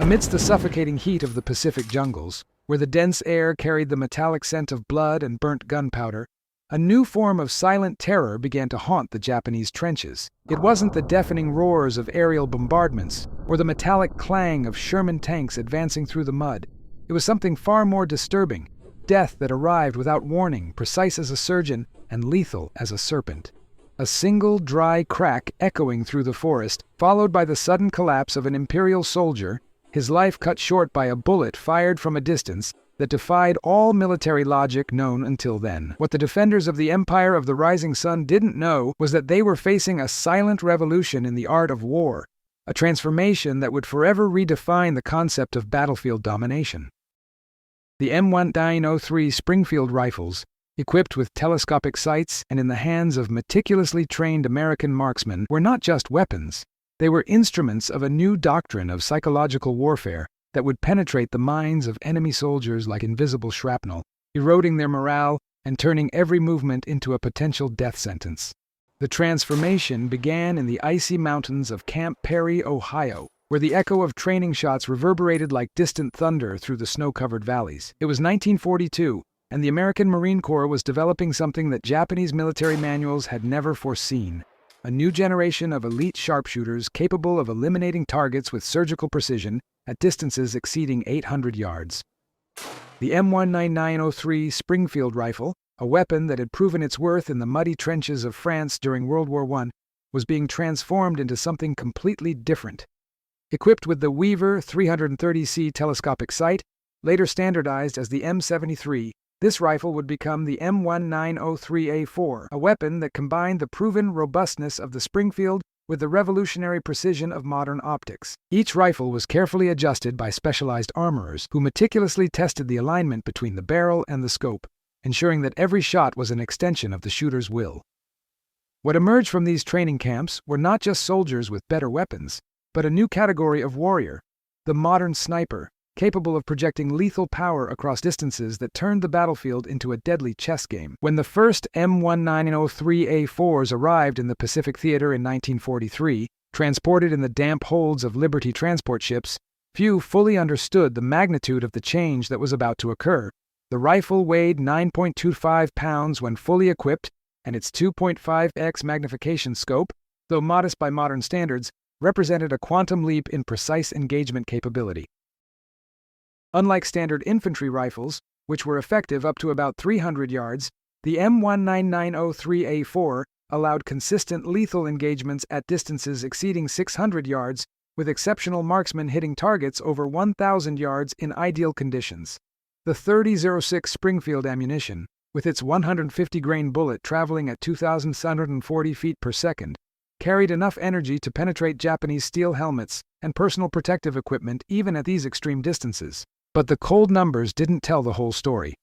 Amidst the suffocating heat of the Pacific jungles, where the dense air carried the metallic scent of blood and burnt gunpowder, a new form of silent terror began to haunt the Japanese trenches. It wasn't the deafening roars of aerial bombardments or the metallic clang of Sherman tanks advancing through the mud. It was something far more disturbing, death that arrived without warning, precise as a surgeon and lethal as a serpent. A single dry crack echoing through the forest, followed by the sudden collapse of an Imperial soldier, his life cut short by a bullet fired from a distance that defied all military logic known until then. What the defenders of the Empire of the Rising Sun didn't know was that they were facing a silent revolution in the art of war, a transformation that would forever redefine the concept of battlefield domination. The M1903 Springfield rifles, equipped with telescopic sights and in the hands of meticulously trained American marksmen, were not just weapons. They were instruments of a new doctrine of psychological warfare that would penetrate the minds of enemy soldiers like invisible shrapnel, eroding their morale and turning every movement into a potential death sentence. The transformation began in the icy mountains of Camp Perry, Ohio, where the echo of training shots reverberated like distant thunder through the snow-covered valleys. It was 1942, and the American Marine Corps was developing something that Japanese military manuals had never foreseen: a new generation of elite sharpshooters capable of eliminating targets with surgical precision at distances exceeding 800 yards. The M1903 Springfield rifle, a weapon that had proven its worth in the muddy trenches of France during World War I, was being transformed into something completely different. Equipped with the Weaver 330C telescopic sight, later standardized as the M73, this rifle would become the M1903A4, a weapon that combined the proven robustness of the Springfield with the revolutionary precision of modern optics. Each rifle was carefully adjusted by specialized armorers who meticulously tested the alignment between the barrel and the scope, ensuring that every shot was an extension of the shooter's will. What emerged from these training camps were not just soldiers with better weapons, but a new category of warrior, the modern sniper, capable of projecting lethal power across distances that turned the battlefield into a deadly chess game. When the first M1903A4s arrived in the Pacific Theater in 1943, transported in the damp holds of Liberty transport ships, few fully understood the magnitude of the change that was about to occur. The rifle weighed 9.25 pounds when fully equipped, and its 2.5x magnification scope, though modest by modern standards, represented a quantum leap in precise engagement capability. Unlike standard infantry rifles, which were effective up to about 300 yards, the M1903A4 allowed consistent lethal engagements at distances exceeding 600 yards, with exceptional marksmen hitting targets over 1,000 yards in ideal conditions. The .30-06 Springfield ammunition, with its 150-grain bullet traveling at 2,740 feet per second, carried enough energy to penetrate Japanese steel helmets and personal protective equipment even at these extreme distances. But the cold numbers didn't tell the whole story.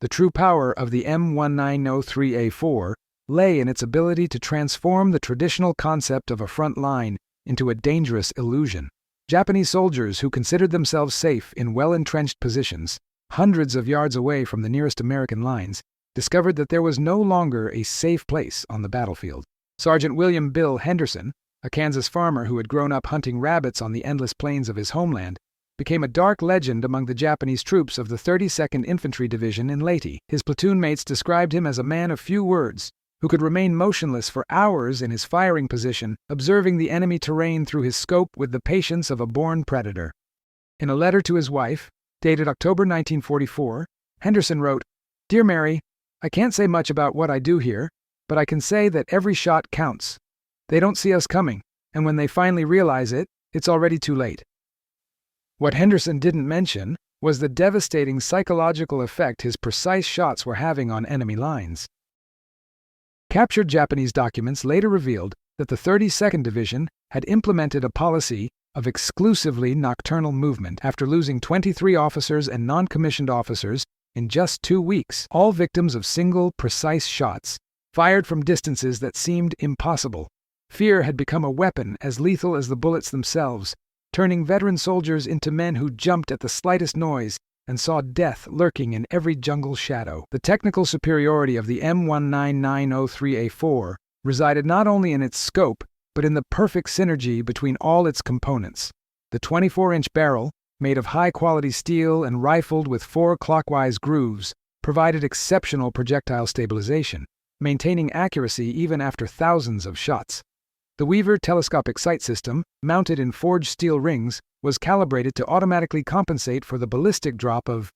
The true power of the M1903A4 lay in its ability to transform the traditional concept of a front line into a dangerous illusion. Japanese soldiers who considered themselves safe in well-entrenched positions, hundreds of yards away from the nearest American lines, discovered that there was no longer a safe place on the battlefield. Sergeant William Bill Henderson, a Kansas farmer who had grown up hunting rabbits on the endless plains of his homeland, became a dark legend among the Japanese troops of the 32nd Infantry Division in Leyte. His platoon mates described him as a man of few words, who could remain motionless for hours in his firing position, observing the enemy terrain through his scope with the patience of a born predator. In a letter to his wife, dated October 1944, Henderson wrote, "Dear Mary, I can't say much about what I do here, but I can say that every shot counts. They don't see us coming, and when they finally realize it, it's already too late." What Henderson didn't mention was the devastating psychological effect his precise shots were having on enemy lines. Captured Japanese documents later revealed that the 32nd Division had implemented a policy of exclusively nocturnal movement after losing 23 officers and non-commissioned officers in just 2 weeks, all victims of single, precise shots, fired from distances that seemed impossible. Fear had become a weapon as lethal as the bullets themselves, turning veteran soldiers into men who jumped at the slightest noise and saw death lurking in every jungle shadow. The technical superiority of the M1903A4 resided not only in its scope, but in the perfect synergy between all its components. The 24-inch barrel, made of high-quality steel and rifled with 4 clockwise grooves, provided exceptional projectile stabilization, maintaining accuracy even after thousands of shots. The Weaver telescopic sight system, mounted in forged steel rings, was calibrated to automatically compensate for the ballistic drop of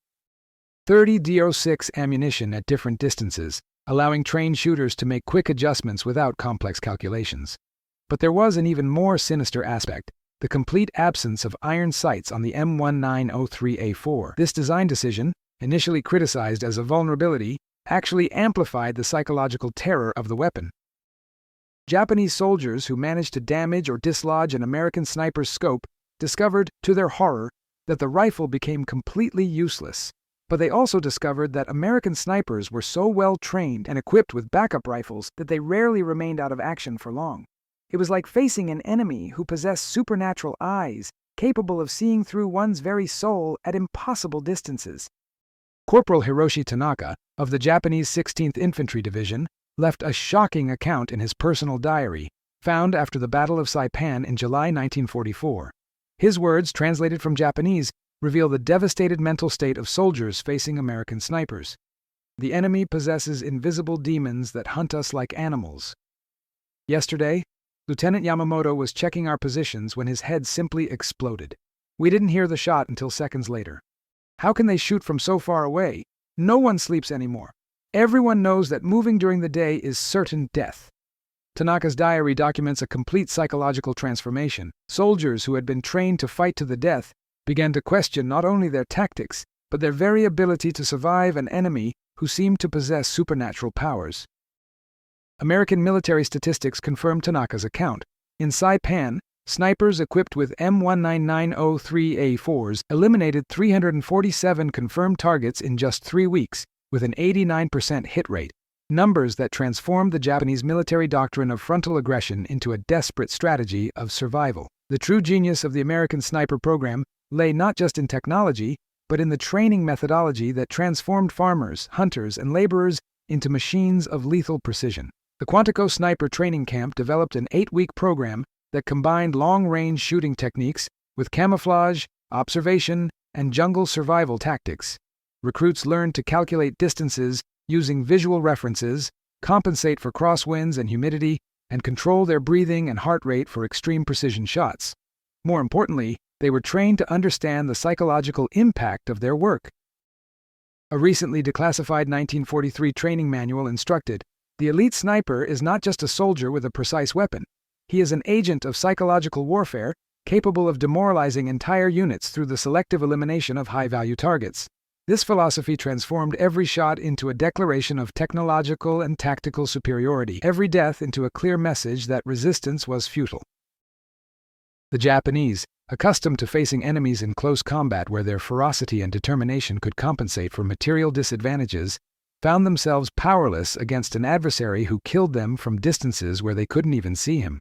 30 .06 ammunition at different distances, allowing trained shooters to make quick adjustments without complex calculations. But there was an even more sinister aspect: the complete absence of iron sights on the M1903A4. This design decision, initially criticized as a vulnerability, actually amplified the psychological terror of the weapon. Japanese soldiers who managed to damage or dislodge an American sniper's scope discovered, to their horror, that the rifle became completely useless. But they also discovered that American snipers were so well trained and equipped with backup rifles that they rarely remained out of action for long. It was like facing an enemy who possessed supernatural eyes, capable of seeing through one's very soul at impossible distances. Corporal Hiroshi Tanaka, of the Japanese 16th Infantry Division, left a shocking account in his personal diary, found after the Battle of Saipan in July 1944. His words, translated from Japanese, reveal the devastated mental state of soldiers facing American snipers. The enemy possesses invisible demons that hunt us like animals. Yesterday, Lieutenant Yamamoto was checking our positions when his head simply exploded. We didn't hear the shot until seconds later. How can they shoot from so far away? No one sleeps anymore. Everyone knows that moving during the day is certain death. Tanaka's diary documents a complete psychological transformation. Soldiers who had been trained to fight to the death began to question not only their tactics, but their very ability to survive an enemy who seemed to possess supernatural powers. American military statistics confirm Tanaka's account. In Saipan, snipers equipped with M1903A4s eliminated 347 confirmed targets in just 3 weeks, with an 89% hit rate, numbers that transformed the Japanese military doctrine of frontal aggression into a desperate strategy of survival. The true genius of the American sniper program lay not just in technology, but in the training methodology that transformed farmers, hunters, and laborers into machines of lethal precision. The Quantico Sniper Training Camp developed an 8-week program that combined long-range shooting techniques with camouflage, observation, and jungle survival tactics. Recruits learned to calculate distances using visual references, compensate for crosswinds and humidity, and control their breathing and heart rate for extreme precision shots. More importantly, they were trained to understand the psychological impact of their work. A recently declassified 1943 training manual instructed, "The elite sniper is not just a soldier with a precise weapon. He is an agent of psychological warfare, capable of demoralizing entire units through the selective elimination of high-value targets." This philosophy transformed every shot into a declaration of technological and tactical superiority, every death into a clear message that resistance was futile. The Japanese, accustomed to facing enemies in close combat where their ferocity and determination could compensate for material disadvantages, found themselves powerless against an adversary who killed them from distances where they couldn't even see him.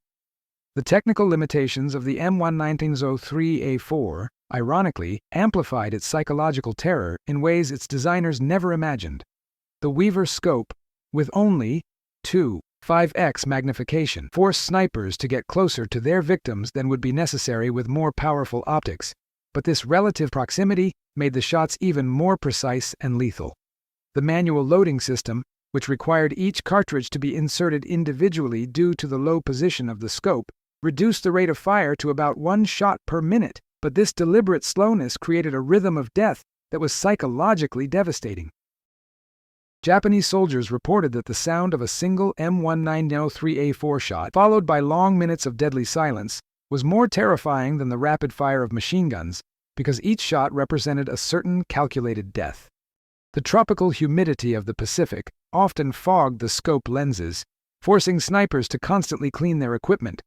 The technical limitations of the M1903A4, ironically, amplified its psychological terror in ways its designers never imagined. The Weaver scope, with only 2.5x magnification, forced snipers to get closer to their victims than would be necessary with more powerful optics, but this relative proximity made the shots even more precise and lethal. The manual loading system, which required each cartridge to be inserted individually due to the low position of the scope, reduced the rate of fire to about 1 shot per minute, but this deliberate slowness created a rhythm of death that was psychologically devastating. Japanese soldiers reported that the sound of a single M1903A4 shot, followed by long minutes of deadly silence, was more terrifying than the rapid fire of machine guns, because each shot represented a certain calculated death. The tropical humidity of the Pacific often fogged the scope lenses, forcing snipers to constantly clean their equipment.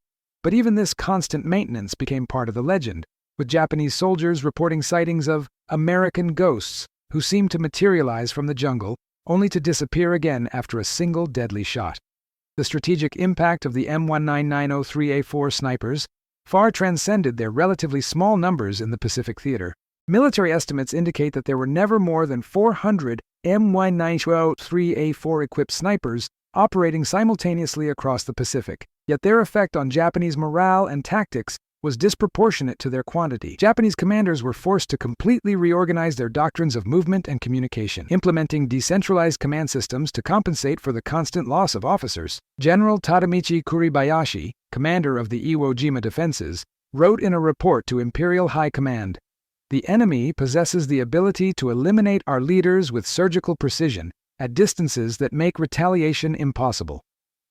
But even this constant maintenance became part of the legend, with Japanese soldiers reporting sightings of American ghosts who seemed to materialize from the jungle, only to disappear again after a single deadly shot. The strategic impact of the M1903A4 snipers far transcended their relatively small numbers in the Pacific theater. Military estimates indicate that there were never more than 400 M1903A4 equipped snipers operating simultaneously across the Pacific, yet their effect on Japanese morale and tactics was disproportionate to their quantity. Japanese commanders were forced to completely reorganize their doctrines of movement and communication, implementing decentralized command systems to compensate for the constant loss of officers. General Kuribayashi, commander of the Iwo Jima defenses, wrote in a report to Imperial High Command, "The enemy possesses the ability to eliminate our leaders with surgical precision at distances that make retaliation impossible.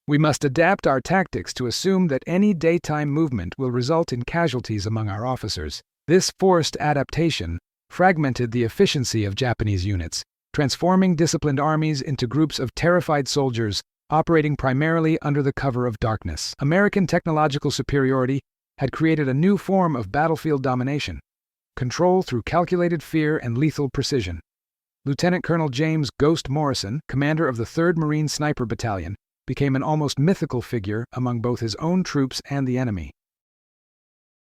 We must adapt our tactics to assume that any daytime movement will result in casualties among our officers." This forced adaptation fragmented the efficiency of Japanese units, transforming disciplined armies into groups of terrified soldiers operating primarily under the cover of darkness. American technological superiority had created a new form of battlefield domination, control through calculated fear and lethal precision. Lieutenant Colonel James "Ghost" Morrison, commander of the 3rd Marine Sniper Battalion, became an almost mythical figure among both his own troops and the enemy.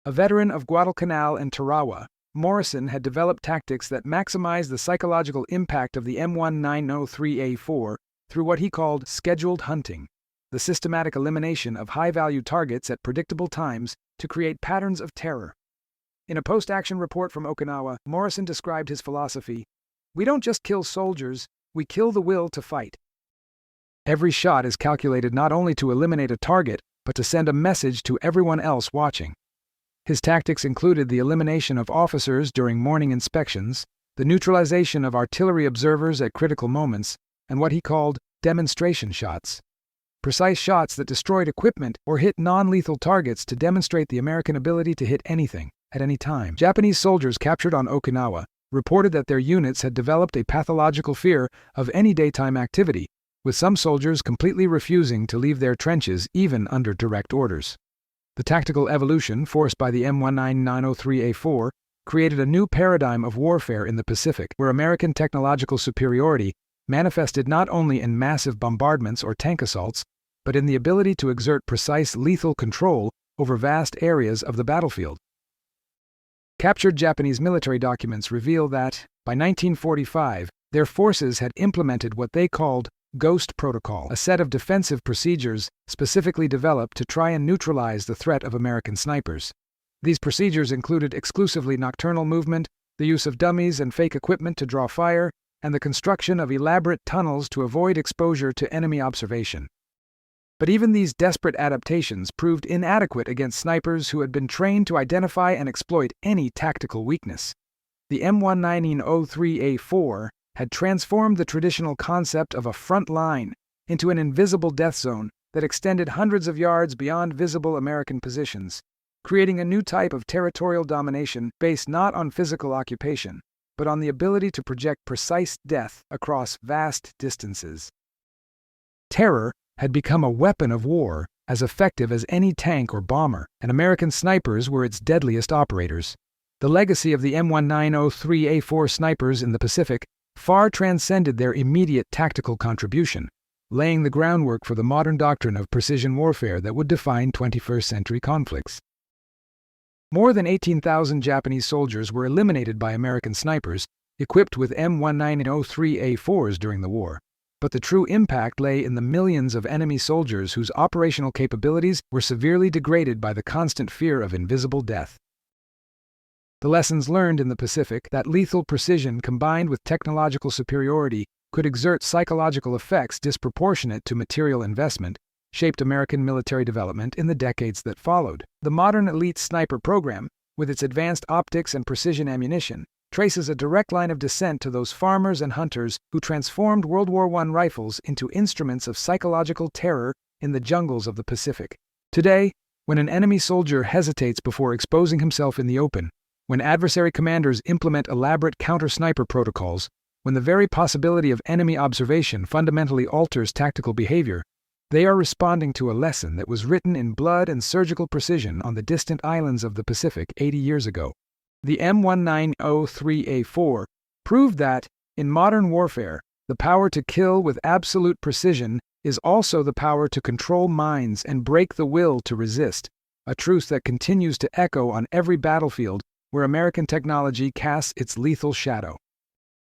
A veteran of Guadalcanal and Tarawa, Morrison had developed tactics that maximized the psychological impact of the M1903A4 through what he called scheduled hunting, the systematic elimination of high-value targets at predictable times to create patterns of terror. In a post-action report from Okinawa, Morrison described his philosophy: "We don't just kill soldiers, we kill the will to fight." Every shot is calculated not only to eliminate a target, but to send a message to everyone else watching. His tactics included the elimination of officers during morning inspections, the neutralization of artillery observers at critical moments, and what he called demonstration shots. Precise shots that destroyed equipment or hit non-lethal targets to demonstrate the American ability to hit anything, at any time. Japanese soldiers captured on Okinawa reported that their units had developed a pathological fear of any daytime activity, with some soldiers completely refusing to leave their trenches even under direct orders. The tactical evolution forced by the M1903A4 created a new paradigm of warfare in the Pacific, where American technological superiority manifested not only in massive bombardments or tank assaults, but in the ability to exert precise lethal control over vast areas of the battlefield. Captured Japanese military documents reveal that, by 1945, their forces had implemented what they called Ghost Protocol, a set of defensive procedures specifically developed to try and neutralize the threat of American snipers. These procedures included exclusively nocturnal movement, the use of dummies and fake equipment to draw fire, and the construction of elaborate tunnels to avoid exposure to enemy observation. But even these desperate adaptations proved inadequate against snipers who had been trained to identify and exploit any tactical weakness. The M1903A4 had transformed the traditional concept of a front line into an invisible death zone that extended hundreds of yards beyond visible American positions, creating a new type of territorial domination based not on physical occupation, but on the ability to project precise death across vast distances. Terror had become a weapon of war as effective as any tank or bomber, and American snipers were its deadliest operators. The legacy of the M1903A4 snipers in the Pacific far transcended their immediate tactical contribution, laying the groundwork for the modern doctrine of precision warfare that would define 21st-century conflicts. More than 18,000 Japanese soldiers were eliminated by American snipers, equipped with M1903A4s during the war, but the true impact lay in the millions of enemy soldiers whose operational capabilities were severely degraded by the constant fear of invisible death. The lessons learned in the Pacific, that lethal precision combined with technological superiority could exert psychological effects disproportionate to material investment, shaped American military development in the decades that followed. The modern elite sniper program, with its advanced optics and precision ammunition, traces a direct line of descent to those farmers and hunters who transformed World War I rifles into instruments of psychological terror in the jungles of the Pacific. Today, when an enemy soldier hesitates before exposing himself in the open, when adversary commanders implement elaborate counter-sniper protocols, when the very possibility of enemy observation fundamentally alters tactical behavior, they are responding to a lesson that was written in blood and surgical precision on the distant islands of the Pacific 80 years ago. The M1903A4 proved that, in modern warfare, the power to kill with absolute precision is also the power to control minds and break the will to resist, a truth that continues to echo on every battlefield where American technology casts its lethal shadow.